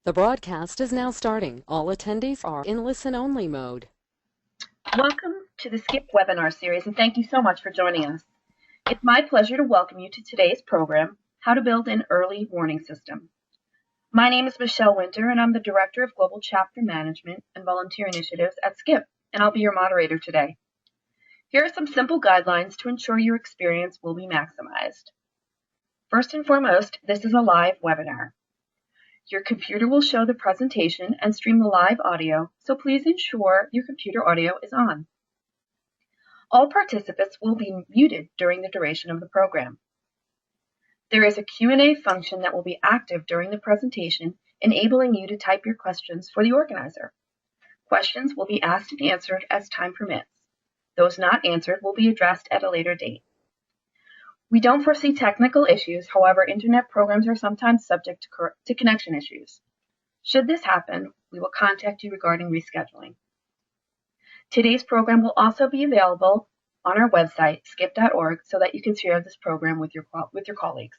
The broadcast is now starting. All attendees are in listen-only mode. Welcome to the SKIP webinar series, and thank you so much for joining us. It's my pleasure to welcome you to today's program, How to Build an Early Warning System. My name is Michelle Winter, and I'm the Director of Global Chapter Management and Volunteer Initiatives at SKIP, and I'll be your moderator today. Here are some simple guidelines to ensure your experience will be maximized. First and foremost, this is a live webinar. Your computer will show the presentation and stream the live audio, so please ensure your computer audio is on. All participants will be muted during the duration of the program. There is a Q&A function that will be active during the presentation, enabling you to type your questions for the organizer. Questions will be asked and answered as time permits. Those not answered will be addressed at a later date. We don't foresee technical issues, however, internet programs are sometimes subject to connection issues. Should this happen, we will contact you regarding rescheduling. Today's program will also be available on our website, skip.org, so that you can share this program with your colleagues.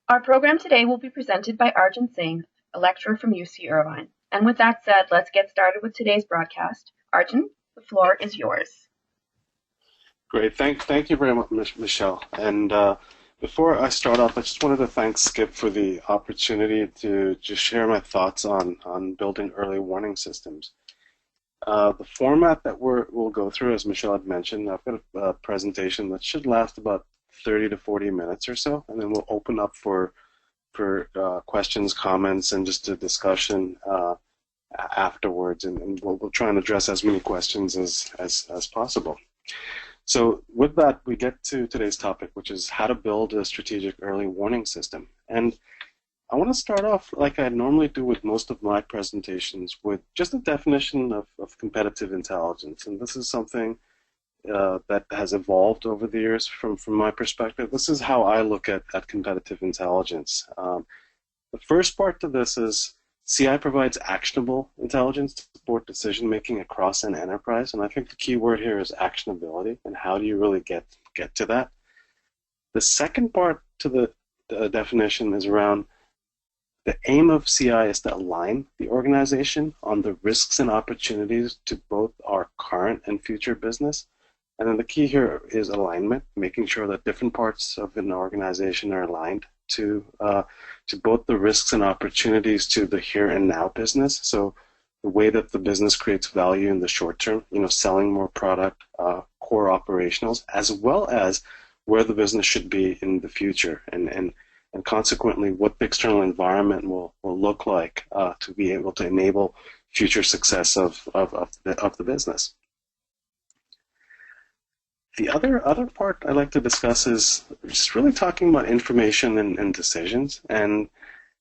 Our program today will be presented by Arjun Singh, a lecturer from UC Irvine. And with that said, let's get started with today's broadcast. Arjun, the floor is yours. Great, thank you very much, Michelle. And before I start off, I just wanted to thank Skip for the opportunity to just share my thoughts on building early warning systems. The format that we'll go through, as Michelle had mentioned, I've got a presentation that should last about 30 to 40 minutes or so, and then we'll open up for questions, comments, and just a discussion afterwards, and we'll try and address as many questions as possible. So with that, we get to today's topic, which is how to build a strategic early warning system. And I want to start off like I normally do with most of my presentations with just a definition of competitive intelligence. And this is something that has evolved over the years from my perspective. This is how I look at competitive intelligence. The first part to this is CI provides actionable intelligence to support decision-making across an enterprise, and I think the key word here is actionability, and how do you really get to that? The second part to the definition is around the aim of CI is to align the organization on the risks and opportunities to both our current and future business. And then the key here is alignment, making sure that different parts of an organization are aligned to both the risks and opportunities to the here and now business. So the way that the business creates value in the short term, selling more product, core operationals, as well as where the business should be in the future, and consequently what the external environment will look like to be able to enable future success of the business. The other part I'd like to discuss is just really talking about information and decisions. And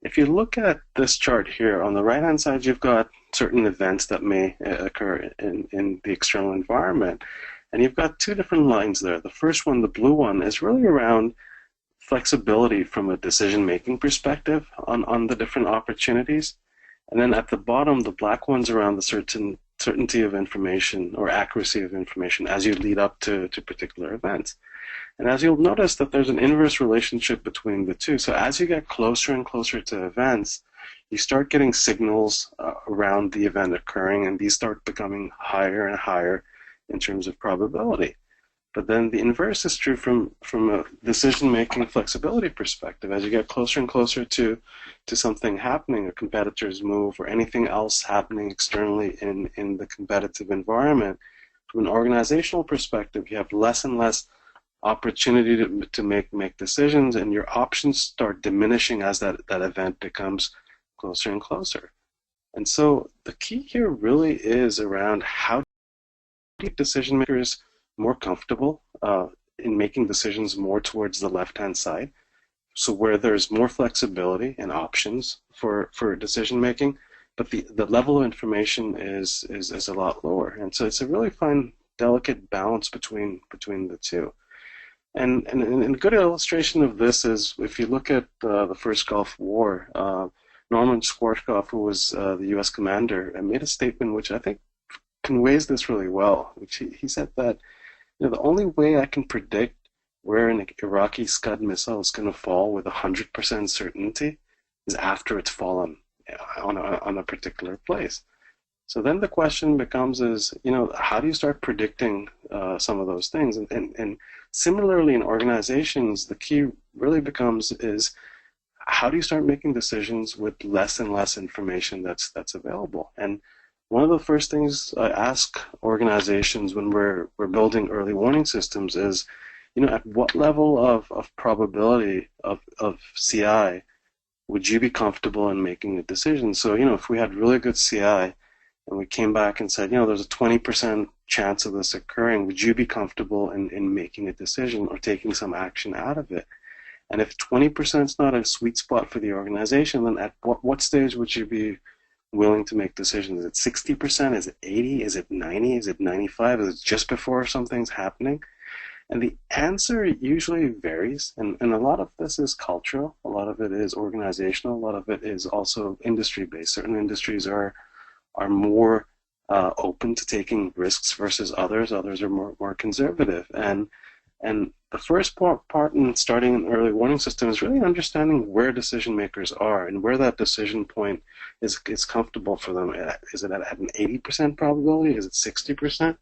if you look at this chart here, on the right-hand side, you've got certain events that may occur in the external environment. And you've got two different lines there. The first one, the blue one, is really around flexibility from a decision-making perspective on the different opportunities. And then at the bottom, the black one's around the certainty of information or accuracy of information as you lead up to particular events. And as you'll notice that there's an inverse relationship between the two. So as you get closer and closer to events, you start getting signals around the event occurring, and these start becoming higher and higher in terms of probability. But then the inverse is true from a decision-making flexibility perspective. As you get closer and closer to something happening, a competitor's move, or anything else happening externally in the competitive environment, from an organizational perspective, you have less and less opportunity to make decisions, and your options start diminishing as that event becomes closer and closer. And so the key here really is around how to keep decision makers more comfortable in making decisions more towards the left-hand side, so where there's more flexibility and options for decision making, but the level of information is a lot lower. And so it's a really fine, delicate balance between the two. And a good illustration of this is if you look at the first Gulf War, Norman Schwarzkopf, who was the U.S. commander, made a statement which I think conveys this really well. Which he said that the only way I can predict where an Iraqi Scud missile is going to fall with 100% certainty after it's fallen on a particular place. So then the question becomes is, how do you start predicting some of those things? And similarly in organizations, the key really becomes is how do you start making decisions with less and less information that's available? And one of the first things I ask organizations when we're building early warning systems is, at what level of probability of CI would you be comfortable in making a decision? So, if we had really good CI and we came back and said, there's a 20% chance of this occurring, would you be comfortable in making a decision or taking some action out of it? And if 20% is not a sweet spot for the organization, then at what stage would you be willing to make decisions? Is it 60%? Is it 80? Is it 90? Is it 95? Is it just before something's happening? And the answer usually varies, and a lot of this is cultural, a lot of it is organizational, a lot of it is also industry-based. Certain industries are more open to taking risks versus others. Others are more conservative. And the first part in starting an early warning system is really understanding where decision makers are and where that decision point is comfortable for them. Is it at an 80% probability? Is it 60%?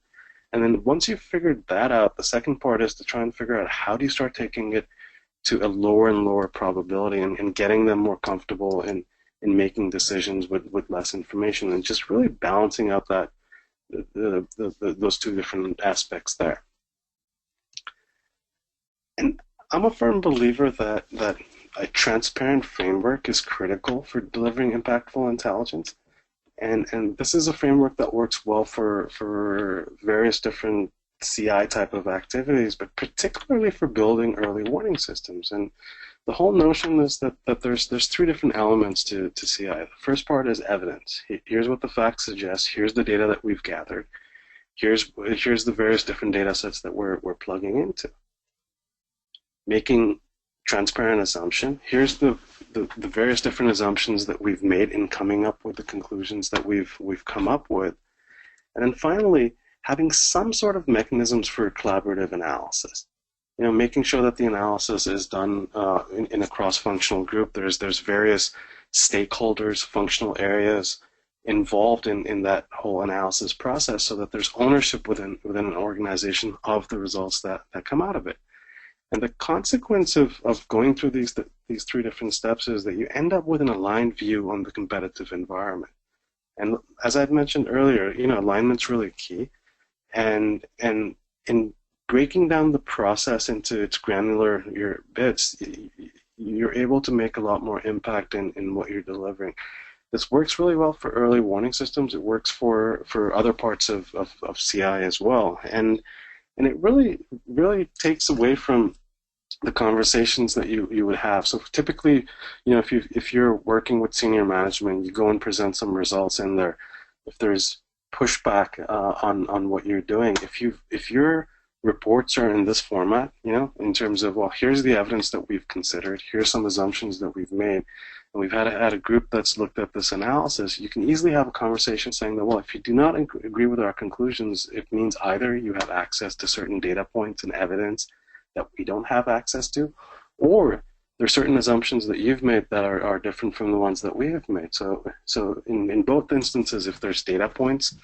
And then once you've figured that out, the second part is to try and figure out how do you start taking it to a lower and lower probability and getting them more comfortable in making decisions with less information, and just really balancing out that those two different aspects there. And I'm a firm believer that a transparent framework is critical for delivering impactful intelligence. And this is a framework that works well for various different CI type of activities, but particularly for building early warning systems. And the whole notion is that there's three different elements to CI. The first part is evidence. Here's what the facts suggest. Here's the data that we've gathered. Here's the various different data sets that we're plugging into. Making transparent assumption. Here's the various different assumptions that we've made in coming up with the conclusions that we've come up with. And then finally, having some sort of mechanisms for collaborative analysis. Making sure that the analysis is done in a cross-functional group. There's various stakeholders, functional areas involved in that whole analysis process, so that there's ownership within an organization of the results that come out of it. And the consequence of going through these three different steps is that you end up with an aligned view on the competitive environment. And as I'd mentioned earlier, alignment's really key. And in breaking down the process into its granular bits, you're able to make a lot more impact in what you're delivering. This works really well for early warning systems. It works for other parts of CI as well. And it really takes away from the conversations that you would have. So typically, if you're working with senior management, you go and present some results in there. If there's pushback on what you're doing, if your reports are in this format, in terms of, well, here's the evidence that we've considered, here's some assumptions that we've made, and we've had a group that's looked at this analysis, you can easily have a conversation saying that, well, if you do not agree with our conclusions, it means either you have access to certain data points and evidence that we don't have access to, or there are certain assumptions that you've made that are different from the ones that we have made. So in both instances, if there's data points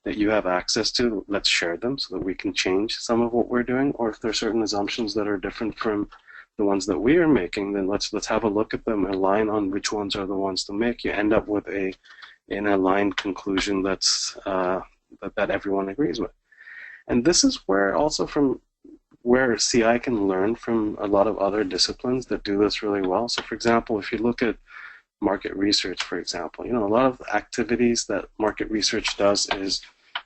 that you have access to, let's share them so that we can change some of what we're doing. Or if there are certain assumptions that are different from the ones that we are making, then let's have a look at them and align on which ones are the ones to make. You end up with an aligned conclusion that's that everyone agrees with. And this is where also from where CI can learn from a lot of other disciplines that do this really well. So for example, if you look at market research, for example, a lot of activities that market research does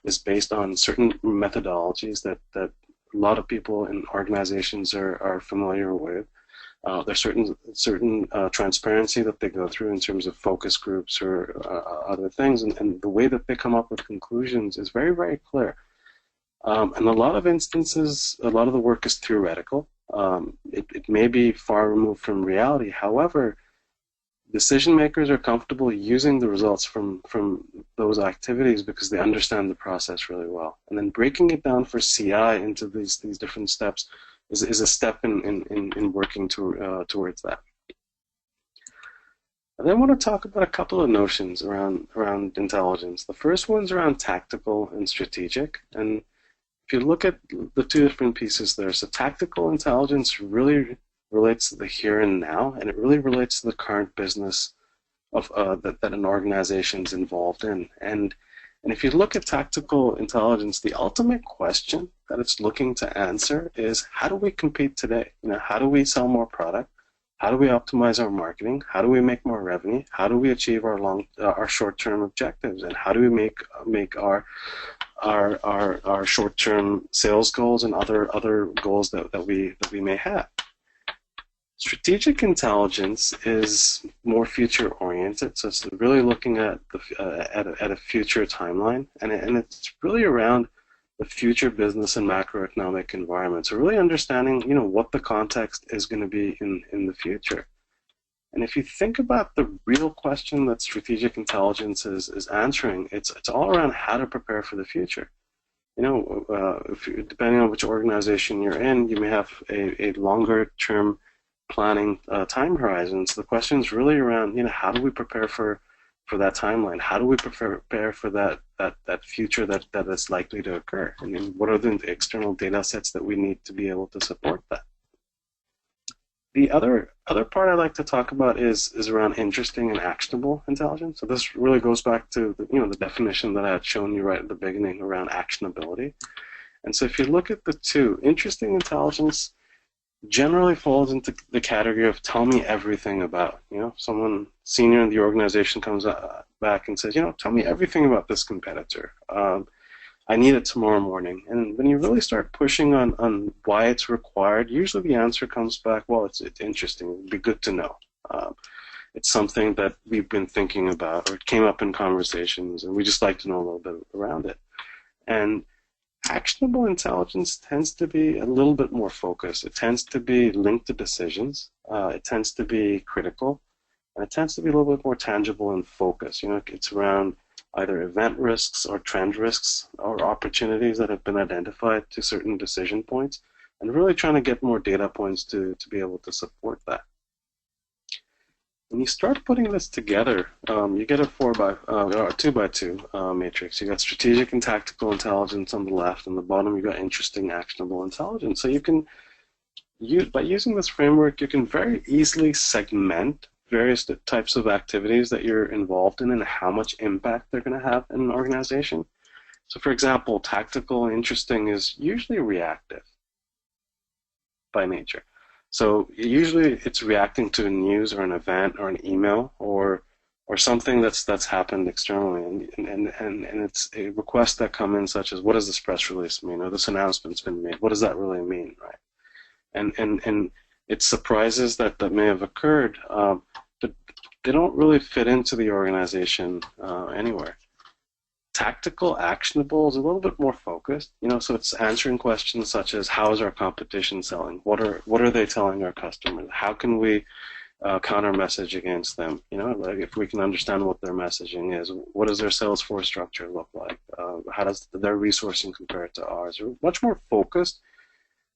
is based on certain methodologies that a lot of people in organizations are familiar with. There's certain transparency that they go through in terms of focus groups or other things, and the way that they come up with conclusions is very, very clear. In a lot of instances, a lot of the work is theoretical. It may be far removed from reality. However, decision makers are comfortable using the results from those activities because they understand the process really well. And then breaking it down for CI into these different steps is a step in working towards that. And then I want to talk about a couple of notions around intelligence. The first one's around tactical and strategic. And if you look at the two different pieces there, so tactical intelligence really relates to the here and now, and it really relates to the current business of that an organization is involved in. And if you look at tactical intelligence, the ultimate question that it's looking to answer is, how do we compete today? How do we sell more product? How do we optimize our marketing? How do we make more revenue? How do we achieve our short-term objectives? And how do we make our short-term sales goals and other goals that we may have? Strategic intelligence is more future-oriented, so it's really looking at a future timeline, and it's really around the future business and macroeconomic environment. So really understanding, what the context is going to be in the future. And if you think about the real question that strategic intelligence is answering, it's all around how to prepare for the future. Depending on which organization you're in, you may have a longer-term planning time horizon. So the question is really around, how do we prepare for that timeline? How do we prepare for that future that is likely to occur? And what are the external data sets that we need to be able to support that? The other part I'd like to talk about is around interesting and actionable intelligence. So this really goes back to the definition that I had shown you right at the beginning around actionability. And so if you look at the two, interesting intelligence generally falls into the category of tell me everything about. Someone senior in the organization comes back and says, tell me everything about this competitor. I need it tomorrow morning. And when you really start pushing on why it's required, usually the answer comes back, well, it's interesting. It would be good to know. It's something that we've been thinking about, or it came up in conversations, and we just like to know a little bit around it. And actionable intelligence tends to be a little bit more focused. It tends to be linked to decisions. It tends to be critical, and it tends to be a little bit more tangible and focused. It's around either event risks or trend risks or opportunities that have been identified to certain decision points, and really trying to get more data points to be able to support that. When you start putting this together, you get a 2x2 matrix. You got strategic and tactical intelligence on the left, and the bottom you got interesting, actionable intelligence. So you can by using this framework, you can very easily segment various types of activities that you're involved in and how much impact they're going to have in an organization. So for example, tactical and interesting is usually reactive by nature. So usually it's reacting to a news or an event or an email or something that's happened externally, and it's a request that come in such as, what does this press release mean, or this announcement's been made, what does that really mean, right? And it's surprises that may have occurred, but they don't really fit into the organization anywhere. Tactical, actionable is a little bit more focused, so it's answering questions such as, how is our competition selling? What are they telling our customers? How can we counter message against them? Like if we can understand what their messaging is, what does their sales force structure look like? How does their resourcing compare to ours? We're much more focused,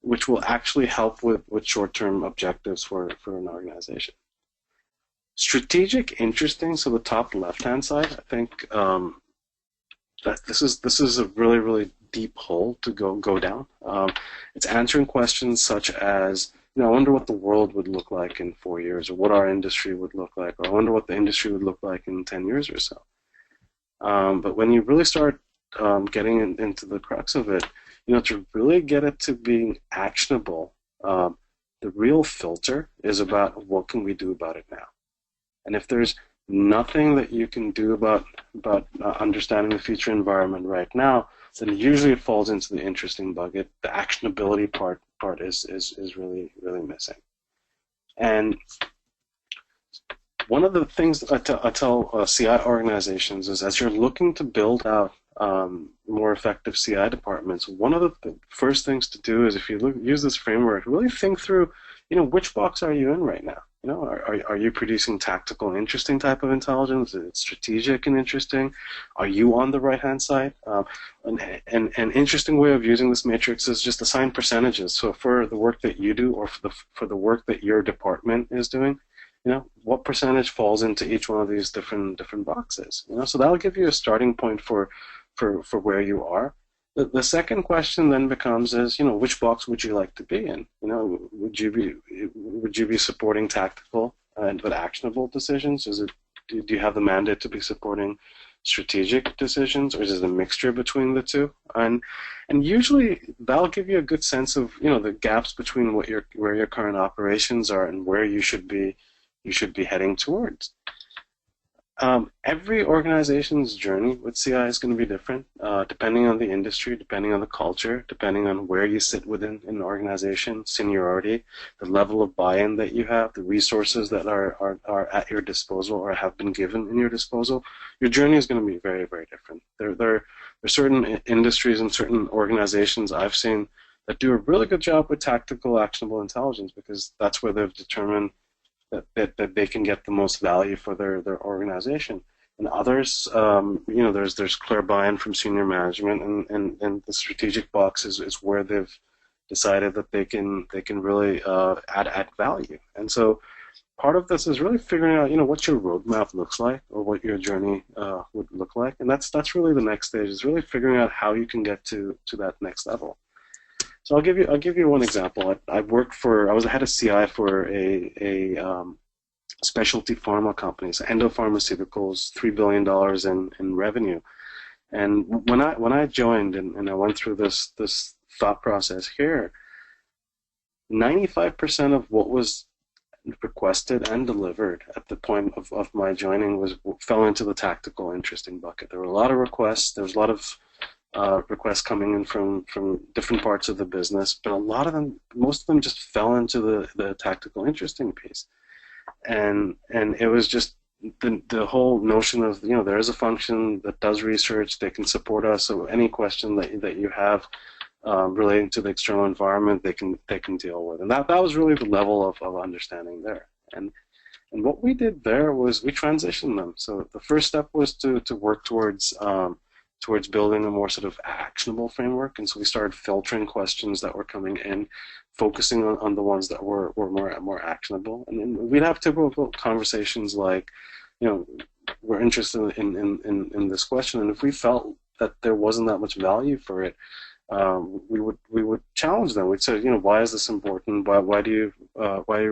which will actually help with short-term objectives for an organization. Strategic, interesting, so the top left-hand side, I think that this is a really, really deep hole to go down. It's answering questions such as, I wonder what the world would look like in 4 years, or what our industry would look like, or I wonder what the industry would look like in 10 years or so. But when you really start getting into the crux of it, to really get it to being actionable, the real filter is about, what can we do about it now? And if there's nothing that you can do about understanding the future environment right now, then usually it falls into the interesting bucket. The actionability part is really, really missing. And one of the things I tell CI organizations is, as you're looking to build out more effective CI departments, one of the first things to do is, if you use this framework, really think through, which box are you in right now? Are you producing tactical and interesting type of intelligence? Is it strategic and interesting? Are you on the right-hand side? An interesting way of using this matrix is just assign percentages. So for the work that you do, or for the work that your department is doing, what percentage falls into each one of these different boxes. So that'll give you a starting point for where you are. The second question then becomes is, which box would you like to be in? Would you be supporting tactical but actionable decisions? Do you have the mandate to be supporting strategic decisions, or is it a mixture between the two? And usually that'll give you a good sense of the gaps between where your current operations are and where you should be heading towards. Every organization's journey with CI is going to be different, depending on the industry, depending on the culture, depending on where you sit within an organization, seniority, the level of buy-in that you have, the resources that are at your disposal or have been given in your disposal. Your journey is going to be very, very different. There are certain industries and certain organizations I've seen that do a really good job with tactical, actionable intelligence, because that's where they've determined that they can get the most value for their organization. And others, there's clear buy-in from senior management, and the strategic box is where they've decided that they can really add value. And so part of this is really figuring out what your roadmap looks like, or what your journey would look like. And that's really the next stage, is really figuring out how you can get to that next level. So I'll give you one example. I was the head of CI for a specialty pharma company, so Endo Pharmaceuticals, $3 billion in revenue. And when I joined and I went through this thought process here, 95% of what was requested and delivered at the point of my joining fell into the tactical interesting bucket. There were a lot of requests. There was a lot of requests coming in from different parts of the business, but most of them just fell into the tactical interesting piece. And it was just the whole notion of, there is a function that does research, they can support us, so any question that you have relating to the external environment, they can deal with. And that was really the level of understanding there. And what we did there was we transitioned them. So the first step was to work towards building a more sort of actionable framework. And so we started filtering questions that were coming in, focusing on the ones that were more actionable. And then we'd have typical conversations like, we're interested in this question, and if we felt that there wasn't that much value for it, we would challenge them. We'd say, why is this important? Why are you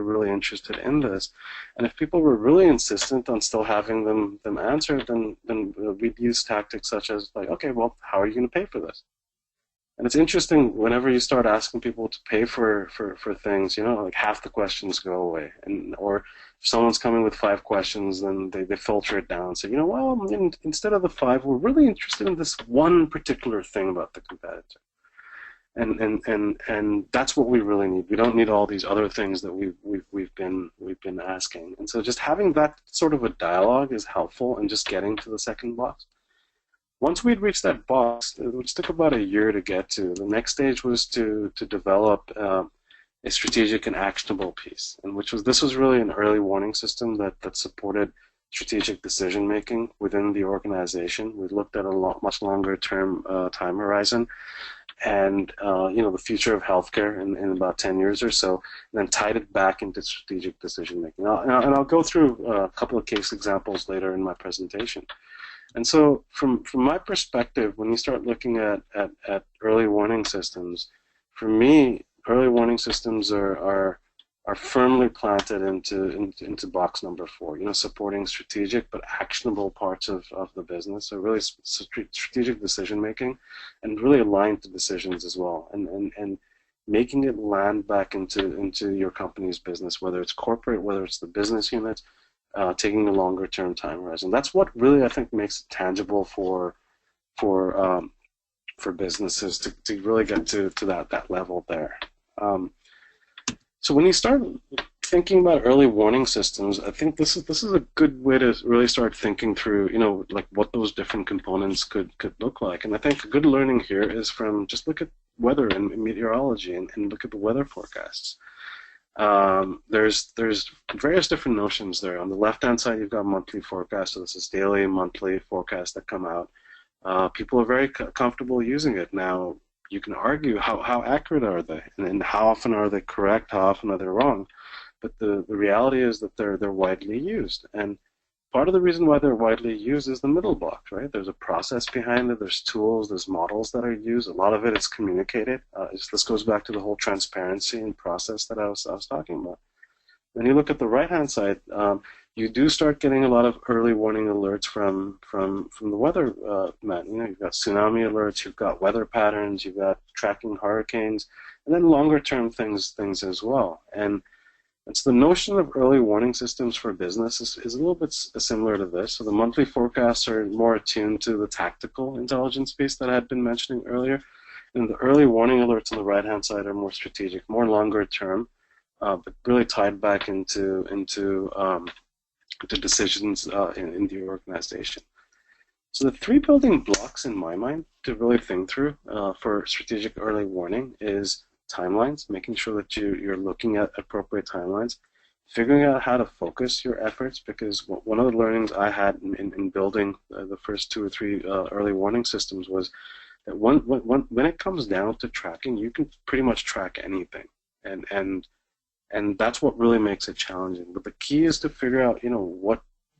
really interested in this? And if people were really insistent on still having them answer, then we'd use tactics such as like, okay, well, how are you going to pay for this? And it's interesting, whenever you start asking people to pay for things, like half the questions go away. Or if someone's coming with 5 questions, then they filter it down. So, well, instead of the 5, we're really interested in this one particular thing about the competitor. And that's what we really need. We don't need all these other things that we've been asking. And so just having that sort of a dialogue is helpful in just getting to the second box. Once we'd reached that box, which took about a year to get to, the next stage was to develop a strategic and actionable piece, and this was really an early warning system that supported strategic decision making within the organization. We looked at a much longer term time horizon, and the future of healthcare in about 10 years or so, and then tied it back into strategic decision making. And I'll go through a couple of case examples later in my presentation. And so from my perspective, when you start looking at early warning systems, for me, early warning systems are firmly planted into box number 4, supporting strategic but actionable parts of the business. So really strategic decision making, and really aligned to decisions as well, and making it land back into your company's business, whether it's corporate, whether it's the business units, taking a longer term time horizon. That's what really, I think, makes it tangible for businesses to really get to that level there. So when you start thinking about early warning systems, I think this is a good way to really start thinking through, like what those different components could look like. And I think a good learning here is from just look at weather and meteorology and look at the weather forecasts. There's various different notions there. On the left-hand side, you've got monthly forecasts. So this is daily and monthly forecasts that come out. People are very comfortable using it. Now, you can argue how accurate are they, and how often are they correct, how often are they wrong. but the reality is that they're widely used. And part of the reason why they're widely used is the middle block, right? There's a process behind it. There's tools. There's models that are used. A lot of it is communicated. This goes back to the whole transparency and process that I was talking about. When you look at the right-hand side, you do start getting a lot of early warning alerts from the weather man. You know, you've got tsunami alerts, you've got weather patterns, you've got tracking hurricanes, and then longer-term things as well. And so the notion of early warning systems for business is a little bit similar to this. So the monthly forecasts are more attuned to the tactical intelligence piece that I had been mentioning earlier, and the early warning alerts on the right-hand side are more strategic, more longer-term, but really tied back into decisions in the organization. So the three building blocks in my mind to really think through for strategic early warning is timelines, making sure that you're looking at appropriate timelines, figuring out how to focus your efforts, because one of the learnings I had in building the first 2 or 3 early warning systems was that when it comes down to tracking, you can pretty much track anything, and that's what really makes it challenging. But the key is to figure out, you know,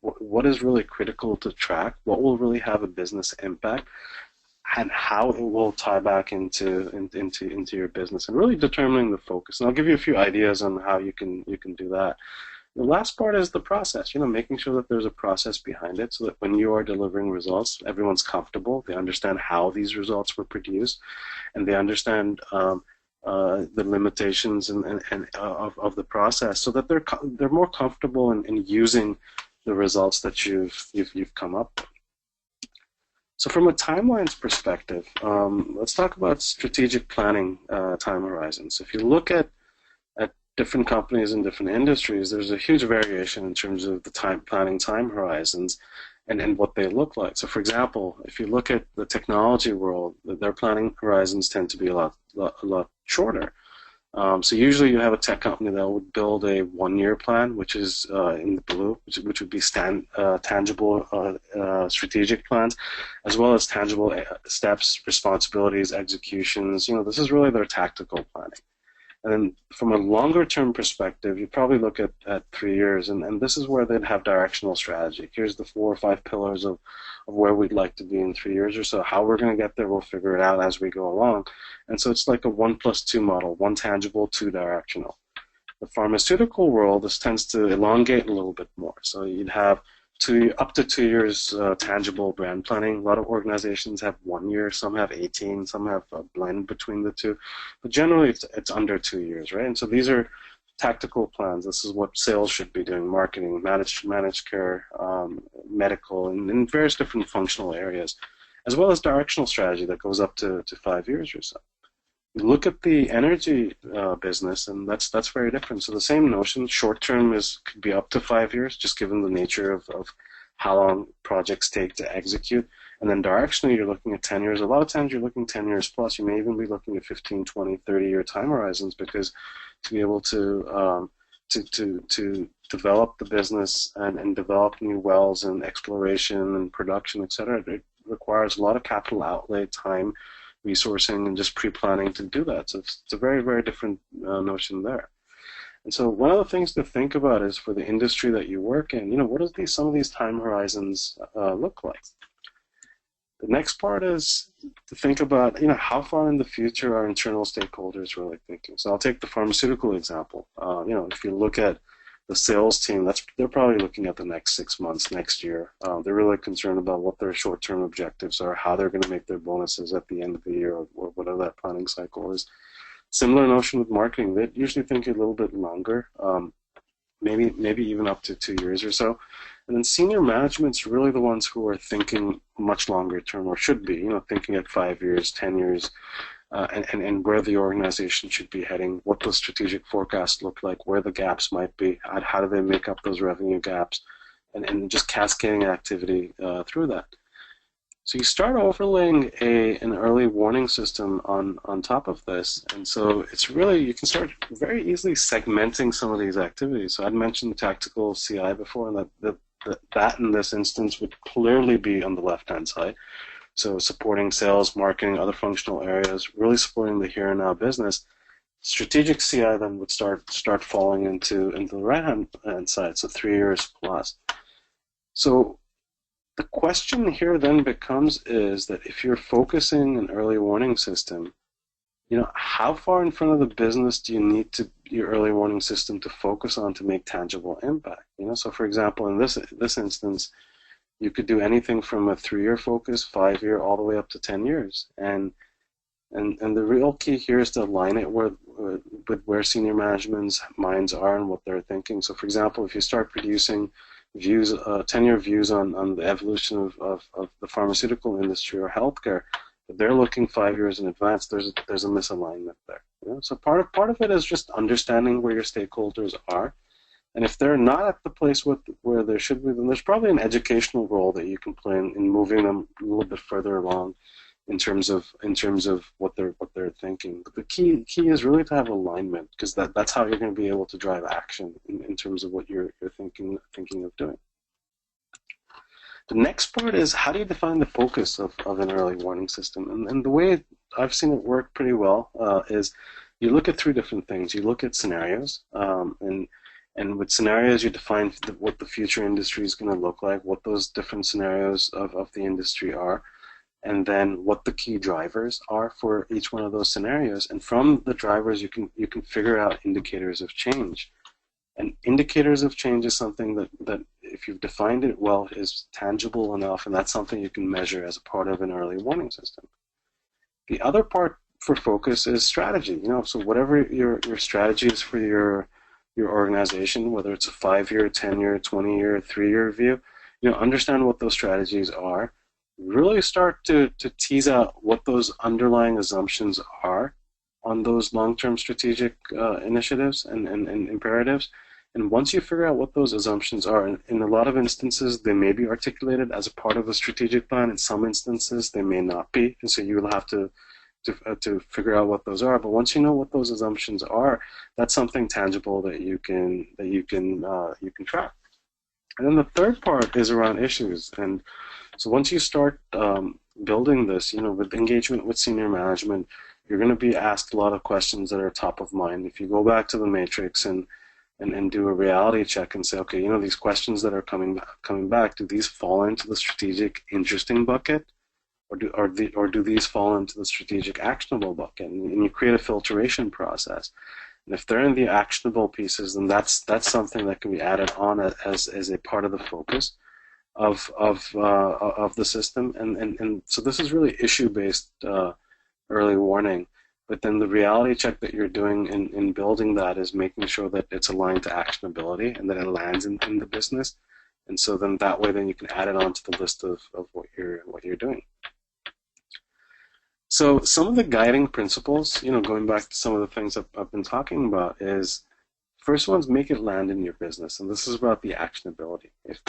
what is really critical to track, what will really have a business impact, and how it will tie back into your business, and really determining the focus. And I'll give you a few ideas on how you can do that. The last part is the process, you know, making sure that there's a process behind it so that when you are delivering results, everyone's comfortable, they understand how these results were produced, and they understand the limitations of the process, so that they're more comfortable in using the results that you've come up with. So from a timelines perspective, let's talk about strategic planning time horizons. If you look at different companies in different industries, there's a huge variation in terms of the planning time horizons and what they look like. So for example, if you look at the technology world, their planning horizons tend to be a lot shorter. So usually you have a tech company that would build a 1-year plan, which is in the blue, which would be tangible strategic plans, as well as tangible steps, responsibilities, executions. You know, this is really their tactical planning. And then from a longer-term perspective, you probably look at 3 years, and this is where they'd have directional strategy. Here's the 4 or 5 pillars of where we'd like to be in 3 years or so. How we're going to get there, we'll figure it out as we go along. And so it's like a 1+2 model, 1 tangible, 2 directional. The pharmaceutical world, this tends to elongate a little bit more. So you'd have up to 2 years tangible brand planning. A lot of organizations have 1 year, some have 18, some have a blend between the two. But generally, it's under 2 years, right? And so these are tactical plans. This is what sales should be doing, marketing, managed care, medical, and in various different functional areas, as well as directional strategy that goes up to 5 years or so. Look at the energy business, and that's very different. So the same notion, short term could be up to 5 years, just given the nature of how long projects take to execute. And then directionally, you're looking at 10 years. A lot of times you're looking 10 years plus. You may even be looking at 15, 20, 30-year time horizons, because to be able to develop the business and develop new wells and exploration and production, et cetera, it requires a lot of capital outlay, time, resourcing, and just pre-planning to do that. So it's a very, very different notion there. And so one of the things to think about is, for the industry that you work in, you know, what does some of these time horizons look like? The next part is to think about, you know, how far in the future are internal stakeholders really thinking. So I'll take the pharmaceutical example. You know, if you look at the sales team, they're probably looking at the next 6 months, next year. They're really concerned about what their short-term objectives are, how they're going to make their bonuses at the end of the year, or whatever that planning cycle is. Similar notion with marketing. They usually think a little bit longer, maybe even up to 2 years or so. And then senior management's really the ones who are thinking much longer term, or should be, you know, thinking at 5 years, 10 years, and where the organization should be heading, what those strategic forecasts look like, where the gaps might be, how do they make up those revenue gaps, and just cascading activity through that. So you start overlaying an early warning system on top of this, and so it's really, you can start very easily segmenting some of these activities. So I'd mentioned tactical CI before, and that in this instance would clearly be on the left-hand side. So supporting sales, marketing, other functional areas, really supporting the here and now business. Strategic CI then would start falling into the right-hand side, so 3 years plus. So the question here then becomes is that if you're focusing an early warning system, how far in front of the business do you need your early warning system to focus on to make tangible impact? So for example, in this instance, you could do anything from a 3-year focus, 5-year, all the way up to 10 years. And the real key here is to align it with where senior management's minds are and what they're thinking. So for example, if you start producing views, 10-year views on the evolution of the pharmaceutical industry or healthcare, but they're looking 5 years in advance, there's a misalignment there. So part of it is just understanding where your stakeholders are. And if they're not at the place where they should be, then there's probably an educational role that you can play in moving them a little bit further along in terms of what they're thinking. But the key is really to have alignment, because that's how you're going to be able to drive action in terms of what you're thinking of doing. The next part is, how do you define the focus of an early warning system? And the way I've seen it work pretty well is you look at 3 different things. You look at scenarios, and with scenarios, you define what the future industry is going to look like, what those different scenarios of the industry are, and then what the key drivers are for each one of those scenarios. And from the drivers, you can figure out indicators of change. And indicators of change is something that if you've defined it well, is tangible enough, and that's something you can measure as a part of an early warning system. The other part for focus is strategy. So whatever your strategy is for your organization, whether it's a 5-year, 10-year, 20-year, 3-year view, understand what those strategies are. Really start to tease out what those underlying assumptions are on those long-term strategic initiatives and imperatives. And once you figure out what those assumptions are, in a lot of instances, they may be articulated as a part of a strategic plan. In some instances, they may not be. And so you will have to figure out what those are. But once you know what those assumptions are, that's something tangible that you can track. And then the third part is around issues. And so once you start building this, with engagement with senior management, you're going to be asked a lot of questions that are top of mind. If you go back to the matrix and do a reality check and say, okay, these questions that are coming back, do these fall into the strategic interesting bucket, or do these fall into the strategic actionable bucket? And you create a filtration process. And if they're in the actionable pieces, then that's something that can be added on as a part of the focus of the system. And so this is really issue-based early warning. But then the reality check that you're doing in building that is making sure that it's aligned to actionability and that it lands in the business. And so then that way, then you can add it onto the list of what you're doing. So some of the guiding principles, going back to some of the things I've been talking about, is first one's make it land in your business, and this is about the actionability. If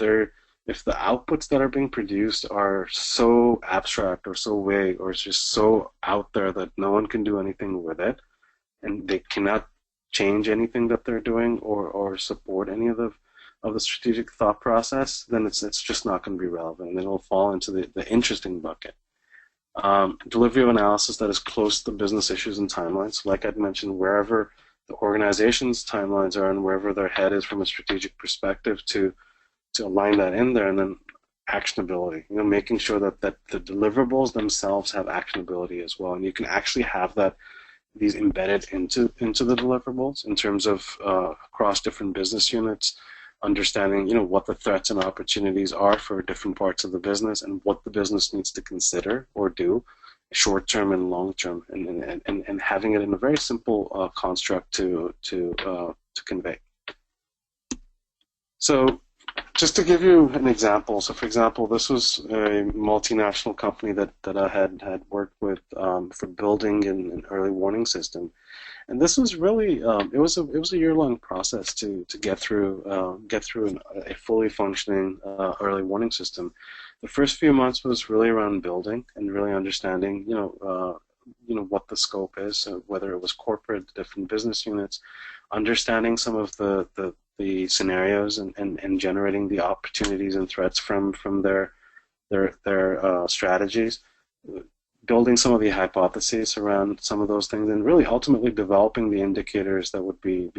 the outputs that are being produced are so abstract or so vague or it's just so out there that no one can do anything with it, and they cannot change anything that they're doing or support any of the strategic thought process, then it's just not going to be relevant, and it'll fall into the interesting bucket. Delivery of analysis that is close to the business issues and timelines. Like I'd mentioned, wherever the organization's timelines are and wherever their head is from a strategic perspective to align that in there. And then actionability, making sure that the deliverables themselves have actionability as well. And you can actually have these embedded into the deliverables in terms of across different business units, understanding what the threats and opportunities are for different parts of the business and what the business needs to consider or do short term and long term, and having it in a very simple construct to convey. So just to give you an example, so for example, this was a multinational company that I had worked with for building an early warning system. And this was really it was a year-long process to get through a fully functioning early warning system. The first few months was really around building and really understanding what the scope is, whether it was corporate, different business units, understanding some of the scenarios and generating the opportunities and threats from their strategies. building some of the hypotheses around some of those things, and really ultimately developing the indicators that would be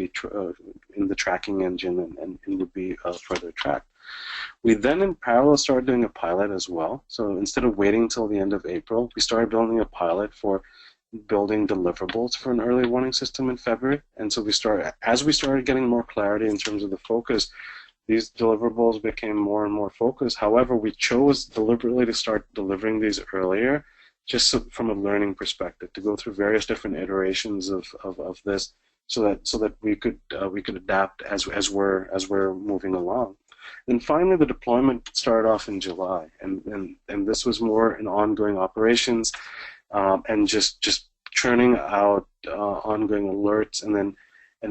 in the tracking engine and would be further tracked. We then in parallel started doing a pilot as well. So instead of waiting until the end of April, we started building a pilot for building deliverables for an early warning system in February. And so as we started getting more clarity in terms of the focus, these deliverables became more and more focused. However, we chose deliberately to start delivering these earlier, just from a learning perspective, to go through various different iterations of this, so that we could adapt as we're moving along. Then finally, the deployment started off in July, and this was more an ongoing operations, and just churning out ongoing alerts, and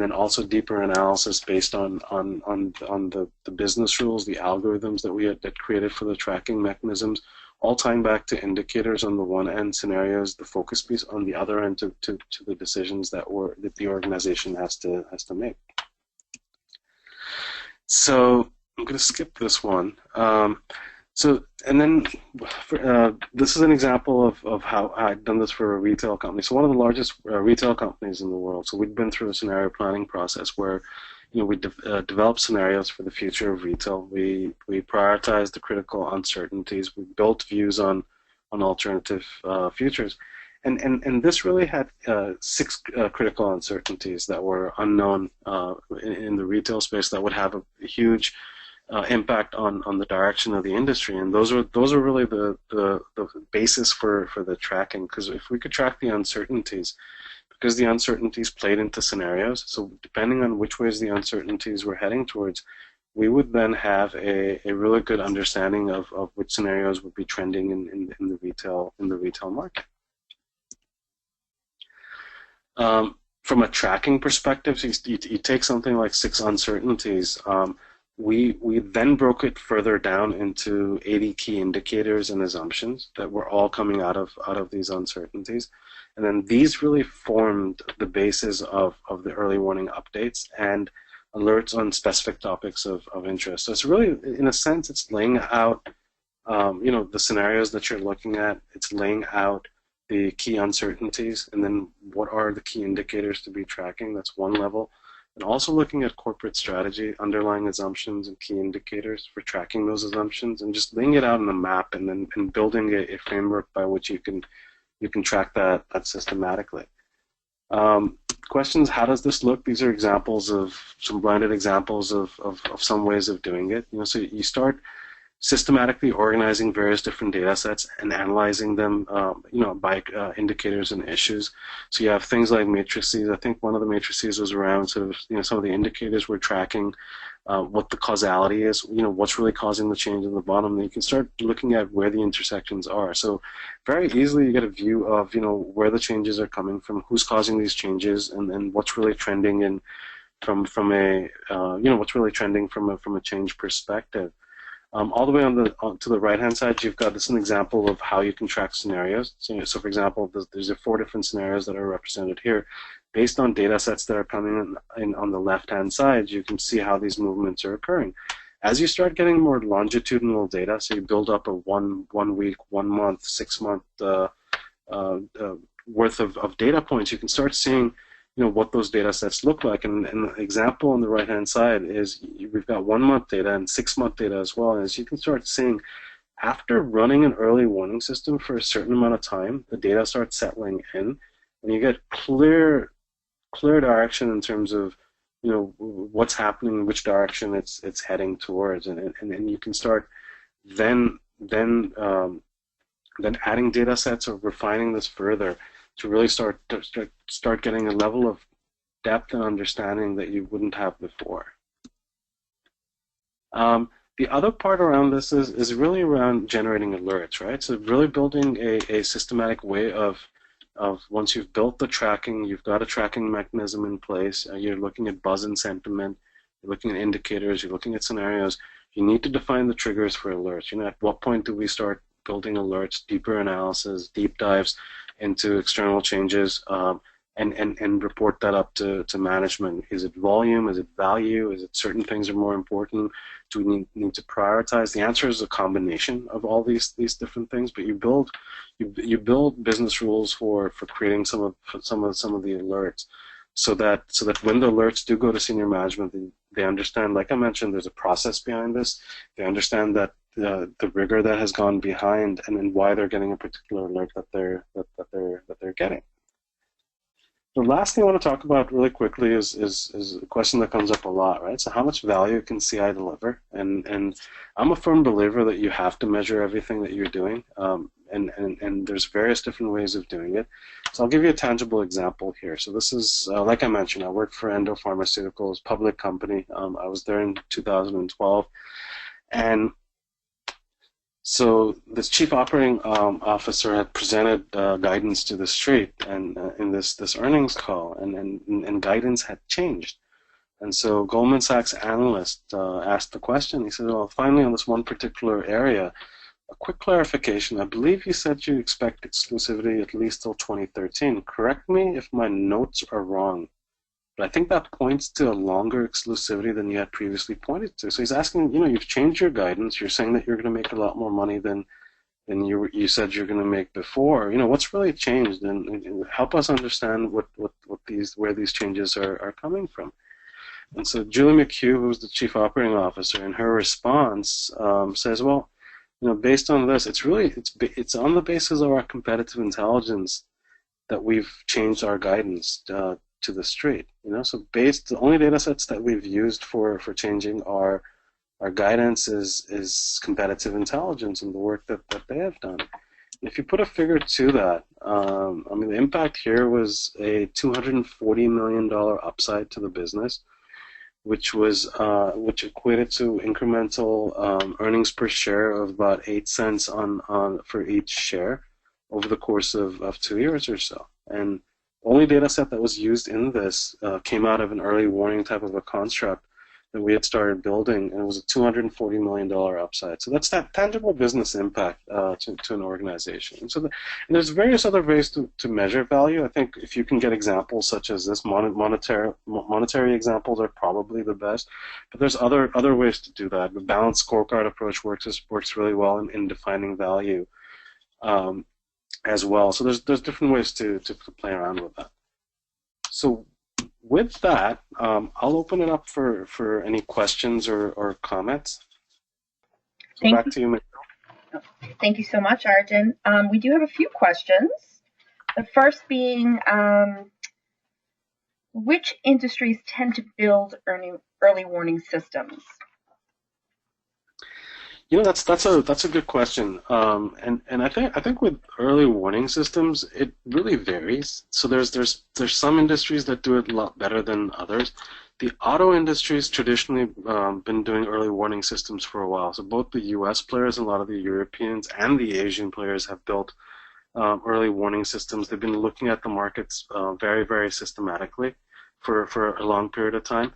then also deeper analysis based on the business rules, the algorithms that we had created for the tracking mechanisms, all tying back to indicators on the one end, scenarios, the focus piece on the other end, to the decisions that the organization has to make. So I'm going to skip this one. This is an example of how I've done this for a retail company. So one of the largest retail companies in the world. So we've been through a scenario planning process where, we developed scenarios for the future of retail. We prioritized the critical uncertainties. We built views on alternative futures, and this really had 6 critical uncertainties that were unknown in the retail space that would have a huge impact on the direction of the industry, and those are really the basis for the tracking. Because if we could track the uncertainties, because the uncertainties played into scenarios, so depending on which ways the uncertainties were heading towards, we would then have a really good understanding of which scenarios would be trending in the retail market. From a tracking perspective, so you take something like 6 uncertainties. We then broke it further down into 80 key indicators and assumptions that were all coming out of these uncertainties. And then these really formed the basis of the early warning updates and alerts on specific topics of interest. So it's really, in a sense, it's laying out the scenarios that you're looking at. It's laying out the key uncertainties, and then what are the key indicators to be tracking. That's one level. And also looking at corporate strategy, underlying assumptions and key indicators for tracking those assumptions, and just laying it out in a map, and then building a framework by which you can track that systematically. Questions: how does this look? These are examples of some blinded examples of some ways of doing it. So you start systematically organizing various different data sets and analyzing them, by indicators and issues. So you have things like matrices. I think one of the matrices was around sort of, some of the indicators we're tracking, what the causality is, what's really causing the change in the bottom. And you can start looking at where the intersections are. So very easily you get a view of, where the changes are coming from, who's causing these changes, and what's really trending in from a what's really trending from a change perspective. All the way to the right-hand side, you've got this an example of how you can track scenarios. So for example, there's 4 different scenarios that are represented here. Based on data sets that are coming in on the left-hand side, you can see how these movements are occurring. As you start getting more longitudinal data, so you build up a 1 week, 1 month, 6 month worth of data points, you can start seeing what those data sets look like. And the example on the right-hand side is we've got 1 month data and 6 month data as well. And as you can start seeing, after running an early warning system for a certain amount of time, the data starts settling in, and you get clear direction in terms of what's happening, which direction it's heading towards, and you can start then adding data sets or refining this further to really start getting a level of depth and understanding that you wouldn't have before. The other part around this is really around generating alerts, right? So really building a systematic way of once you've built the tracking, you've got a tracking mechanism in place, you're looking at buzz and sentiment, you're looking at indicators, you're looking at scenarios, you need to define the triggers for alerts. At what point do we start building alerts, deeper analysis, deep dives into external changes, and report that up to management. Is it volume? Is it value? Is it certain things are more important? Do we need to prioritize? The answer is a combination of all these different things. But you build business rules for creating some of the alerts, so that when the alerts do go to senior management, they understand. Like I mentioned, there's a process behind this. They understand that the rigor that has gone behind and why they're getting a particular alert that they're getting. The last thing I want to talk about really quickly is a question that comes up a lot, right? So how much value can CI deliver? And I'm a firm believer that you have to measure everything that you're doing, and there's various different ways of doing it. So I'll give you a tangible example here. So this is, like I mentioned, I work for Endo Pharmaceuticals, public company. I was there in 2012, and so this chief operating officer had presented guidance to the street, and in this earnings call, and guidance had changed. And so Goldman Sachs analyst asked the question. He said, "Well, finally, on this one particular area, a quick clarification. I believe you said you expect exclusivity at least till 2013. Correct me if my notes are wrong, but I think that points to a longer exclusivity than you had previously pointed to." So he's asking, you've changed your guidance. You're saying that you're going to make a lot more money than you said you're going to make before. What's really changed, and help us understand where these changes are coming from. And so Julie McHugh, who's the chief operating officer, in her response says, well, based on this, it's on the basis of our competitive intelligence that we've changed our guidance to the street. So the only data sets that we've used for changing our guidance is competitive intelligence and the work that they have done. If you put a figure to that, the impact here was a $240 million upside to the business, which equated to incremental earnings per share of about 8 cents on for each share over the course of 2 years or so. And the only data set that was used in this came out of an early warning type of a construct that we had started building, and it was a $240 million upside. So that's that tangible business impact to an organization. And there's various other ways to measure value. I think if you can get examples such as this, monetary examples are probably the best, but there's other ways to do that. The balanced scorecard approach works really well in defining value as well. So there's different ways to play around with that. So with that, I'll open it up for any questions or comments. So back to you, Michelle. Thank you so much, Arjun. We do have a few questions. The first being, which industries tend to build early warning systems? That's a good question, and I think with early warning systems, it really varies. So there's some industries that do it a lot better than others. The auto industry's traditionally been doing early warning systems for a while. So both the U.S. players, and a lot of the Europeans, and the Asian players have built early warning systems. They've been looking at the markets very, very systematically for a long period of time.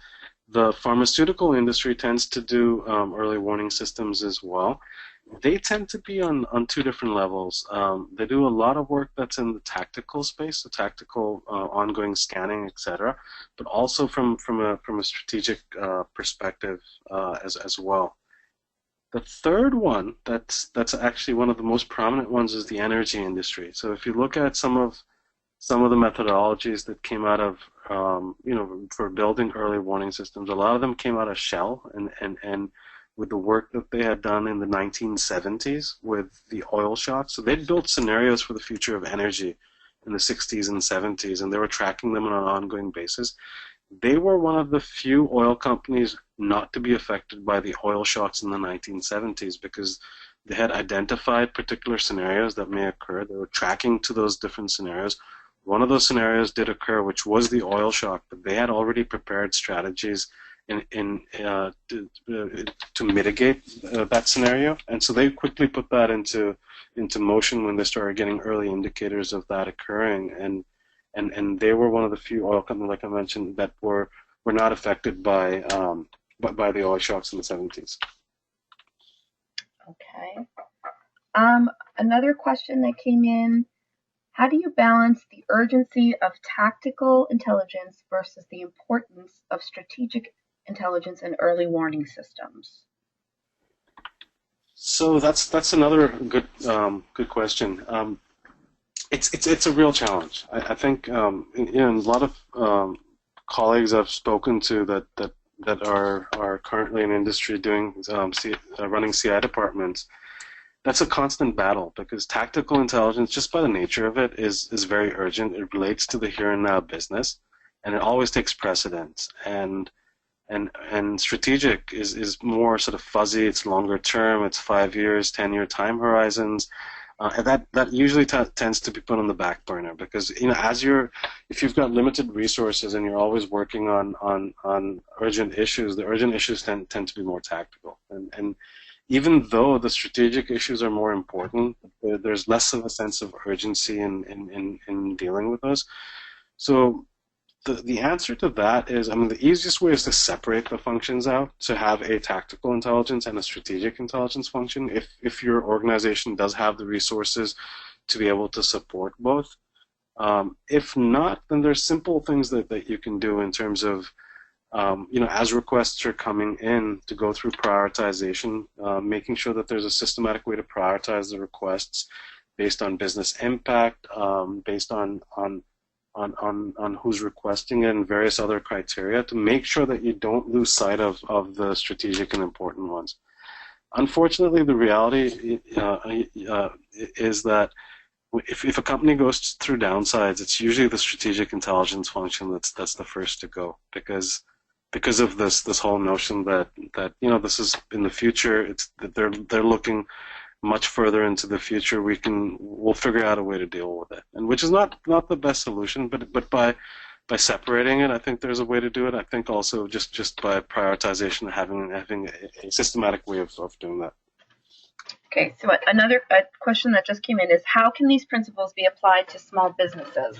The pharmaceutical industry tends to do early warning systems as well. They tend to be on two different levels. They do a lot of work that's in the tactical space, so tactical ongoing scanning, etc., but also from a strategic perspective as well. The third one that's actually one of the most prominent ones is the energy industry. So if you look at some of the methodologies that came out of for building early warning systems, a lot of them came out of Shell and with the work that they had done in the 1970s with the oil shocks. So they'd built scenarios for the future of energy in the 60s and 70s, and they were tracking them on an ongoing basis. They were one of the few oil companies not to be affected by the oil shocks in the 1970s because they had identified particular scenarios that may occur. They were tracking to those different scenarios. One of those scenarios did occur, which was the oil shock, but they had already prepared strategies to mitigate that scenario, and so they quickly put that into motion when they started getting early indicators of that occurring, and they were one of the few oil companies, like I mentioned, that were not affected by the oil shocks in the 70s. Okay. Another question that came in. How do you balance the urgency of tactical intelligence versus the importance of strategic intelligence and early warning systems? So that's another good question. It's a real challenge. I think a lot of colleagues I've spoken to that are currently in industry doing running CI departments. That's a constant battle because tactical intelligence, just by the nature of it, is very urgent. It relates to the here and now business, and it always takes precedence. And strategic is more sort of fuzzy. It's longer term. It's 5 years, 10-year time horizons. And that usually tends to be put on the back burner because if you've got limited resources and you're always working on urgent issues, the urgent issues tend to be more tactical. And even though the strategic issues are more important, there's less of a sense of urgency in dealing with those. So the answer to that is, the easiest way is to separate the functions out, to have a tactical intelligence and a strategic intelligence function if your organization does have the resources to be able to support both. If not, then there's simple things that you can do in terms of, as requests are coming in, to go through prioritization, making sure that there's a systematic way to prioritize the requests based on business impact, based on who's requesting it and various other criteria to make sure that you don't lose sight of the strategic and important ones. Unfortunately, the reality is that if a company goes through downsides, it's usually the strategic intelligence function that's the first to go because of this whole notion that this is in the future. It's that they're looking much further into the future. We'll figure out a way to deal with it, and which is not the best solution, but by separating it, I think there's a way to do it. I think also just by prioritization, having a systematic way of doing that. Okay, so another question that just came in is, how can these principles be applied to small businesses?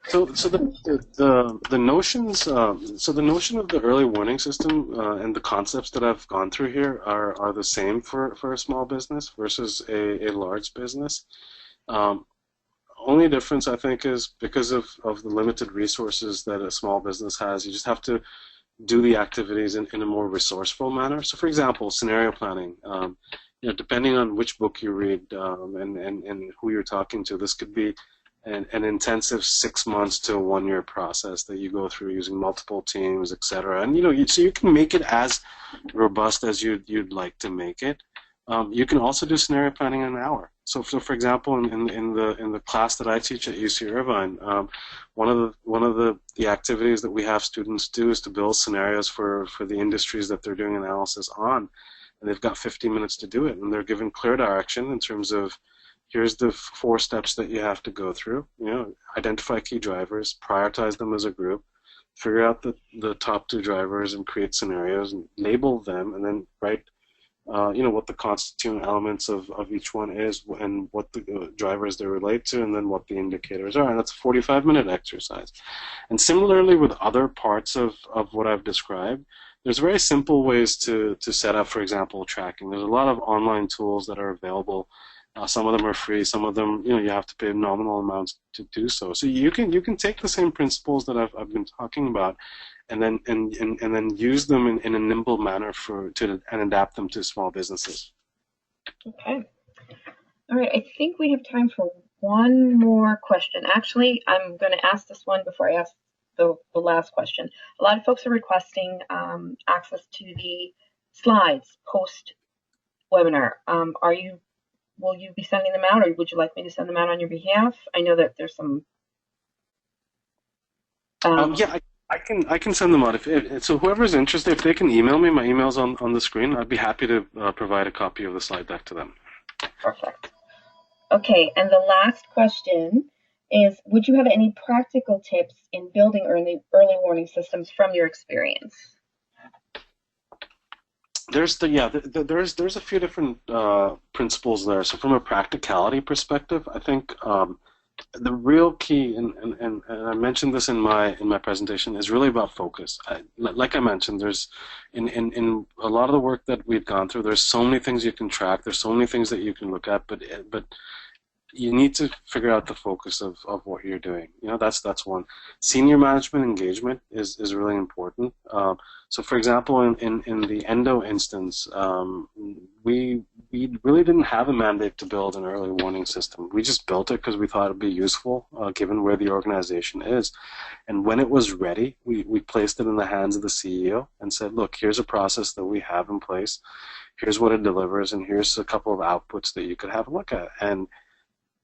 So the notions, so the notion of the early warning system and the concepts that I've gone through here are the same for a small business versus a large business. Only difference, I think, is because of the limited resources that a small business has, you just have to do the activities in a more resourceful manner. So, for example, scenario planning. Depending on which book you read and who you're talking to, this could be an intensive 6 months to a 1 year process that you go through using multiple teams, etc. And so you can make it as robust as you'd like to make it. You can also do scenario planning in an hour. So for example, in the class that I teach at UC Irvine, one of the activities that we have students do is to build scenarios for the industries that they're doing analysis on, and they've got 15 minutes to do it, and they're given clear direction in terms of, here's the 4 steps that you have to go through. Identify key drivers, prioritize them as a group, figure out the top 2 drivers and create scenarios and label them, and then write what the constituent elements of each one is and what the drivers they relate to, and then what the indicators are. And that's a 45-minute exercise. And similarly with other parts of what I've described, there's very simple ways to set up, for example, tracking. There's a lot of online tools that are available. Some of them are free. Some of them, you have to pay nominal amounts to do so. So you can take the same principles that I've been talking about, and then use them in a nimble manner and adapt them to small businesses. Okay. All right. I think we have time for one more question. Actually, I'm going to ask this one before I ask the last question. A lot of folks are requesting access to the slides post webinar. Will you be sending them out, or would you like me to send them out on your behalf? I know that there's some. Yeah, I can send them out. So whoever's interested, if they can email me, my email's on the screen. I'd be happy to provide a copy of the slide deck to them. Perfect. Okay, and the last question is, would you have any practical tips in building early warning systems from your experience? There's a few different principles there. So from a practicality perspective, I think the real key, and I mentioned this in my presentation, is really about focus. Like I mentioned, there's in a lot of the work that we've gone through, there's so many things you can track, there's so many things that you can look at, but you need to figure out the focus of what you're doing. That's one. Senior management engagement is really important. So for example, in the endo instance, we really didn't have a mandate to build an early warning system. We just built it because we thought it'd be useful given where the organization is. And when it was ready, we placed it in the hands of the CEO and said, look, here's a process that we have in place. Here's what it delivers, and here's a couple of outputs that you could have a look at.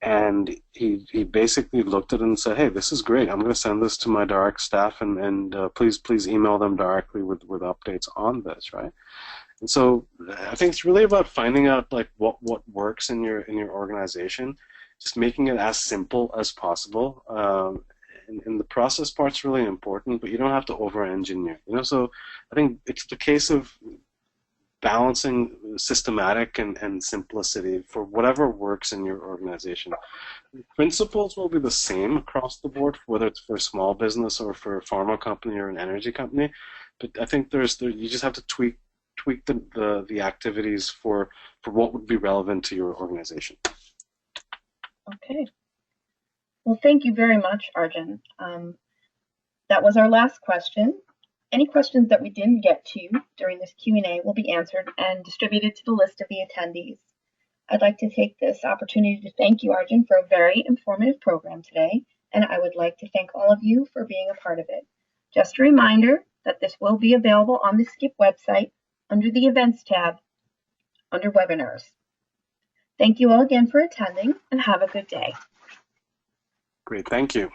And he basically looked at it and said, hey, this is great. I'm going to send this to my direct staff, and please email them directly with updates on this, right? And so I think it's really about finding out like what works in your organization, just making it as simple as possible. And the process part's really important, but you don't have to over-engineer. So I think it's the case of balancing systematic and simplicity for whatever works in your organization. Principles will be the same across the board, whether it's for a small business or for a pharma company or an energy company. But I think you just have to tweak the activities for what would be relevant to your organization. Okay. Well, thank you very much, Arjun. That was our last question. Any questions that we didn't get to during this Q&A will be answered and distributed to the list of the attendees. I'd like to take this opportunity to thank you, Arjun, for a very informative program today, and I would like to thank all of you for being a part of it. Just a reminder that this will be available on the SKIP website under the Events tab under Webinars. Thank you all again for attending, and have a good day. Great, thank you.